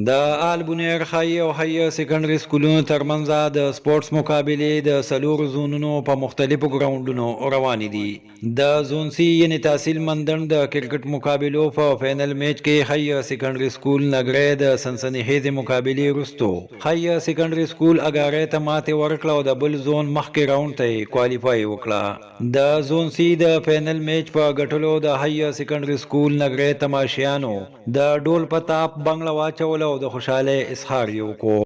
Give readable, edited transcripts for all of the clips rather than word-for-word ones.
د آل خی او حی سیکنډري سکولونو ترمنځ د سپورتس مقابلې د سلور زونونو په مختلفو ګراوندونو روانې دي. د زون سی یعنی تحصیل مندن د کرکټ مقابلو په فینل میچ کې حی سیکنډري سکول نګری د سنسنیخیزې مقابلې وروستو حی سیکنډري سکول اګارې ته ماتې ورکړه او د بل زون مخکې راوند ته کوالیفای وکړه. د زون سی د فینل میچ په ګټلو د حی سیکنډري سکول نګری تماشیانو د ډول په تاپ بنگله واچول او د خوشاله اظهار یې وکړو.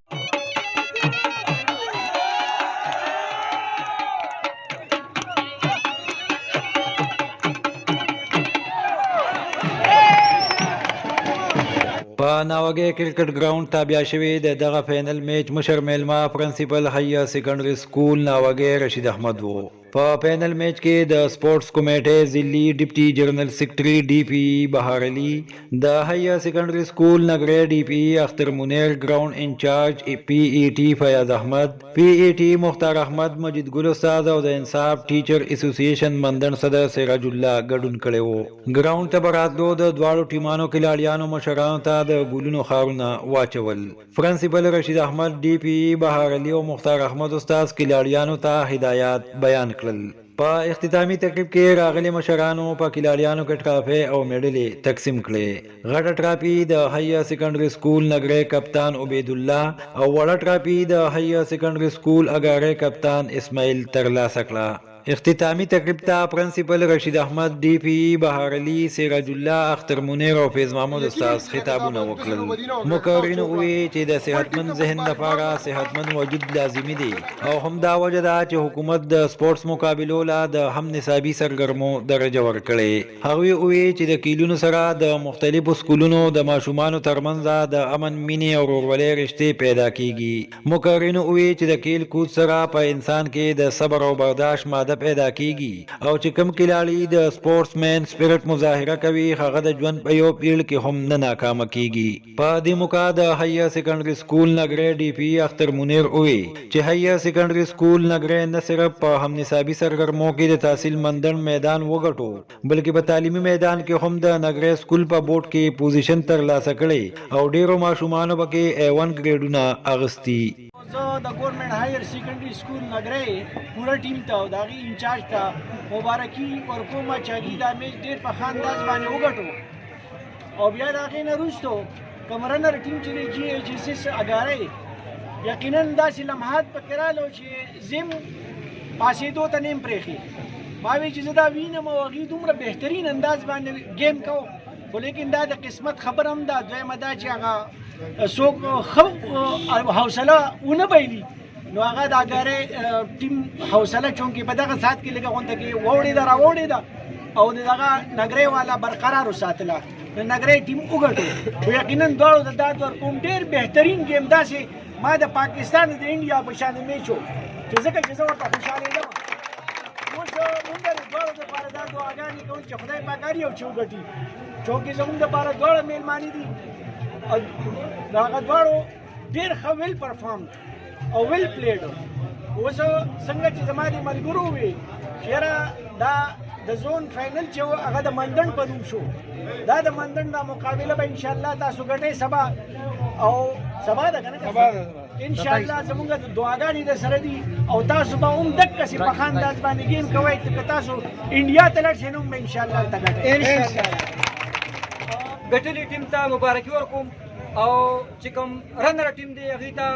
په ناوګي کرکټ ګراوند تابع شوی د دغه فینل میچ مشر میلما پرنسپل حی سیکنډري سکول ناوګي رشید احمد وو. په پینل میچ کې د سپورتس کمیټې ضلعي ډیپټي جنرال سیکریټري ډي پی بهار علي، د حی سیکنډري سکول نګری ډي پی اختر منیر، ګراوند انچارج پی ای ټي فیاض احمد، پی ای ټي مختار احمد، مجید ګل استاد او د انصاف ټیچر اسوسییشن مندن صدر سراج الله ګډون کړي وو. ګراوند ته براتلو د دواړو ټیمانو کلاړیانو مشرانو ته د ګولونو خارونه واچول. پرنسپل رشید احمد، ډي پی بهار علي او مختار احمد استاد کلاړیانو ته هدایات بیان کړل. په اختتامي تقریب کې راغلي مشرانو په کلاړیانو کې ټرافي او میډلې تقسیم کړي. غټه ټرافي د حی سیکنډري سکول نګری کپتان عبید الله او وړه ټرافي د حی سیکنډري سکول اګارې کپتان اسماعیل ترلاسه کړه. اختتامی تقریب ته پرنسپل رشید احمد، ډي پی بهار علي، سراج الله، اختر منیر او فیض محمود استاد خطابونه وکړل. مقررینو وویل چې د صحتمند ذهن لپاره صحتمند وجود لازمي دی او همدا وجه ده چې حکومت د سپورتس مقابلو لا د هم نصابي سرګرمو درجه ورکړي. هغوی وویل چې د کیلونو سره د مختلفو سکولونو د ماشومانو ترمنځ د امن، مینې او ورورولۍ رشتې پیدا کیږي. مقررینو وویل چې د کیل کود سره په انسان کې د صبر او برداشت ماده پیدا کیږي او چې کوم کلاړي د سپورتس مین سپیرټ مظاهره کوي هغه د ژوند په یو پیړ کې هم نه ناکامه کیږي. په دې موقع د حی سیکنډري سکول نګری ډي پی اختر منیر وویل چې حی سیکنډري سکول نګری نه صرف په هم نصابي سرګرمو کې د تحصیل مندن میدان وګټو بلکې په تعلیمي میدان کې هم د نګری سکول په بورډ کې پوزیشن ترلاسه کړي او ډیرو ماشومانو پکې A1 ګریډونه اغستی. زه د ګورنمنت هایر سیکنډري سکول نګری پوره ټیم ته او د هغې انچارج ته مبارکي ورکوم چې هغوی دا میچ ډېر په ښه انداز باندې وګټو او بیا د هغې نه وروستو کوم رنر ټیم چې دی جي ایچ ایس ایس اګارۍ یقینا داسې لمحات پکې راغلو چې زه یم پاسېدو ته نه یم پرېښي. ما ویل چې زه دا وینم او هغوی دومره بهترین انداز باندې گیم کوو خو لیکن دا د قسمت خبر هم ده. دویمه دا چې هغه څوک ښه حوصله ونه بایلي نو هغه د اګارۍ ټیم حوصله چونکې په دغه ساعت کې لږه غونډه کې واوړېده راواوړېده او د دغه نګری والا برقرار وساتله. د نګری ټیم وګټو خو یقینا دواړو ته داد ورکوم ډېر بهترین ګیم داسې ما د پاکستان د انډیا په شان میچ و چې ځکه چې زه ورته خوشحالېدم. اوس موږ د دواړو دپاره دا دعاګانې کوو چې خدای پاک هر یو چې وګټي چونکې زموږ دپاره دواړه میلمانې دي او د هغه دواړو ډېر ښه ویل پرفارم او ویل پلیډ. اوس څنګه چې زما دې ملګرو وویل چې یاره دا د زون فاینل چې و هغه د مندن په نوم شو. دا د مندن دا مقابله به انشاءالله تاسو ګټئ سبا او سبا ده که نه انشاءالله زمونږ دعاګانې در سره دي او تاسو به هم دقسې په ښه انداز باندې ګیم کوئ که تاسو انډیا ته لاړ شئ نو هم به انشاءالله هلته ګټئ. ګټلې ټیم ته مبارکي ورکوم او چې کوم رنر ټیم دی هغوی ته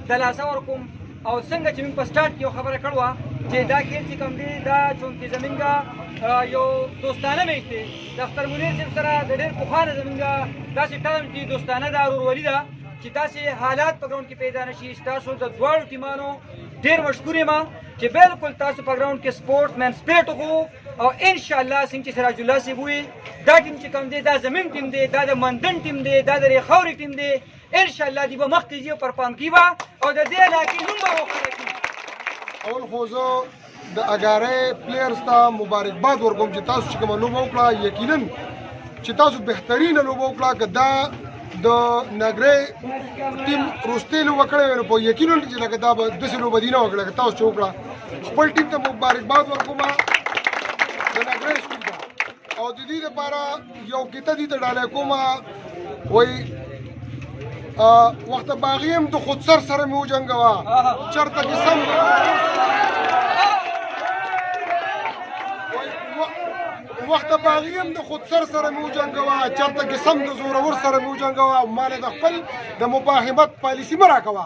دلاسه ورکوم او څنګه چې موږ په سټارټ کې یو خبره کړې وه چې دا کھیل چې کوم دی دا چونکې زموږ یو دوستانه میچ دی د اختر منیر صاحب سره د ډېر پخوا نه زموږ داسې ټایم چې دوستانه ده ورورولي ده چې داسې حالات په ګراوند کې پیدا نه شي. تاسو د دواړو ټیمانو ډېر مشکور یم چې بالکل تاسو په ګراوند کې سپورټس مین سپیرټ وښو او انشاءالله څنګه چې سراج الله صاحب وویل دا ټیم چې کوم دی دا زموږ ټیم دی، دا د مندن ټیم دی، دا د ریخاوري ټیم دی. انشاءالله دوی به مخکې ځي او پرفارم کوي به او د دې علاقې نوم به وښکاره کړي. اول خو زه د اګارۍ پلیئرز ته مبارکباد ورکوم چې تاسو چې کومه لوبه وکړه یقینا چې تاسو بهترینه لوبه وکړه. که دا د نګری ټیم وروستۍ لوبه کړې وای نو په یقینا چې لکه دا به داسې لوبه دې نه وکړه که تاسو چې وکړه. خپل ټیم ته مبارکباد ورکوم د نګری سکول ته او د دې لپاره یو کیته دې ته ډالۍ کوم وایي وخت باغي هم د خودسر سره مې وجنګوه چېرته کې سم وخت باغي هم د خودسر سره مې وجنګوه چېرته کې سم د زورور سره مې وجنګوه ماله د خپل د مفاهمت پالیسي مه راکوه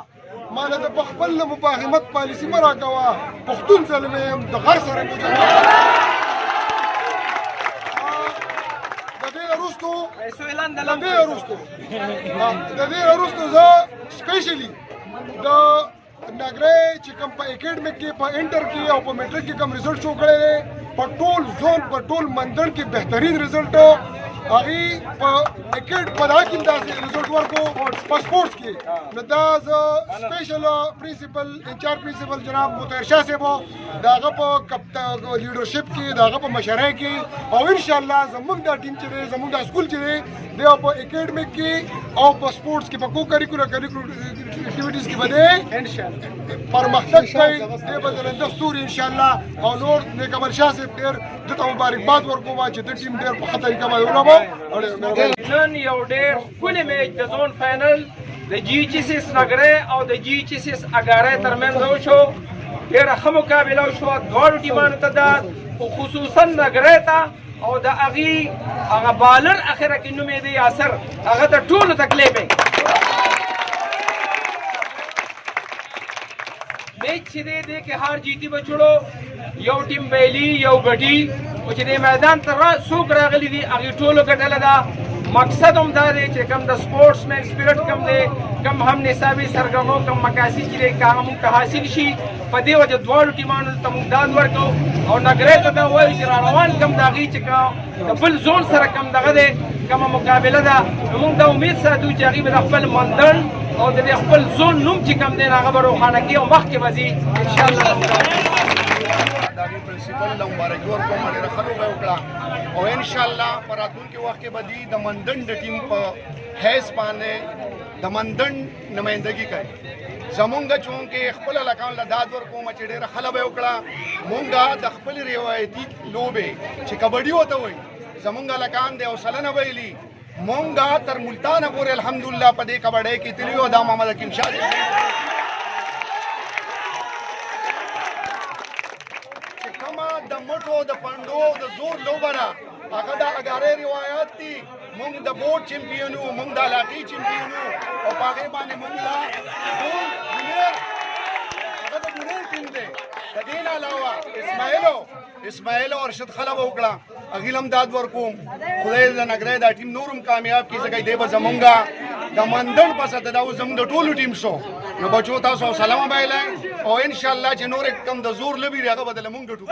ماله د خپل د مفاهمت پالیسي مه راکوه پښتون زلمی یم د غر سره مې وجنګوه د دې وروستو زه سپیشلی د نګرۍ چې کوم په اکیډمیک کې په انټر کې او په میټریک کې کوم رزلټ شو کړی دی په ټول زون په ټول مندړ کې بهترین رزلټ هغې په دغه کې داسې رزلټ ورکړو په سپورټس کې نو دا زه سپیشل پرنسپل انچارج پرنسپل جناب مطهر شاه صاحب د هغه په لیډرشپ کې د هغه په مشرۍ کې او انشاءالله زموږ دا ټیم چې دی زموږ دا سکول چې دی دی په اکیډمیک کې او په سپورټس کې په کو کریکولر اکټیویټیز کې به دی پرمختګ کوي دی به زلنده ستوري انشاءالله او نور نیک عمل شاه صاحب ډېر ده ته مبارکباد ورکوم چې د ټیم ډېر په ښه طریقه باندې ولوبه نن یو ډېر ښکلی میچ د زون فاینل د جی ایچ ایس ایس نګرۍ او د جی ایچ ایس ایس اګارۍ ترمنځ وشو ډېره ښه مقابله وشوه دواړو ټیمانو ته ده خصوصا نګرۍ ته او د هغې هغه بالر اخره کې نوم یې دی یاسر هغه ته ټولو تکلیف دی میچ چې دی دې کې هار جیتی به چړو یو ټیم بیلی یو ګډي او چې دې میدان ته څوک راغلي دي هغې ټولو ګټله ده مقصد هم دا دی چې کم د سپورټس مین سپیرټ کم دی کم هم نصابي سرګرمو کم مقاصد چې دی هغه موږ ته حاصل شي په دې وجه دواړو ټیمانو ته موږ داد ورکړو او نګرۍ ته دا وایو چې راروان کم د هغې چې د بل زون سره کم دغه دی کومه مقابله ده نو موږ دا امید ساتو چې هغې به د خپل مندړ او د خپل زون نوم چې کم دی هغه به روښانه کړي او مخکې به ځي انشاءالله پرنسپل له مبارکي ورکوم ډېره ښه لوبه وکړه او انشاءالله په راتلونکي وخت کې به دوی د مندڼ د ټیم په حیث باندې د مندڼ نمایندګي کوي زمونږ چونکې خپل هلکانو له داد ورکوم چې ډېره ښه لوبه وکړه مونږ د خپلې روایتي لوبې چې کبډي ورته وایي زمونږ هلکان د حوصله نه ویلي مونږ تر ملتانه پورې الحمدلله په دې کبډۍ کې تللي یو دا محمد حکیم شاه د مټو د پنډو د زور لوبه ده هغه د اګارۍ روایات دي موږ د بورډ چمپیون وو موږ د علاقې چمپیون وو او په هغې باندې موږ لا هغه د بونیر ټیم دی د دې نه علاوه اسماعیل او ارشد ښه لوبه وکړه هغې له هم داد ورکوم خدای د نګرۍ دا ټیم نور هم کامیاب کړي ځکه دی به زمونږ د مندړ پسه ته دا اوس زموږ د ټولو ټیم شو نو بچو تاسو حوصله مه بایلئ او انشاءالله چې نور کم د زور لبي هغه به د لمونږ ډټو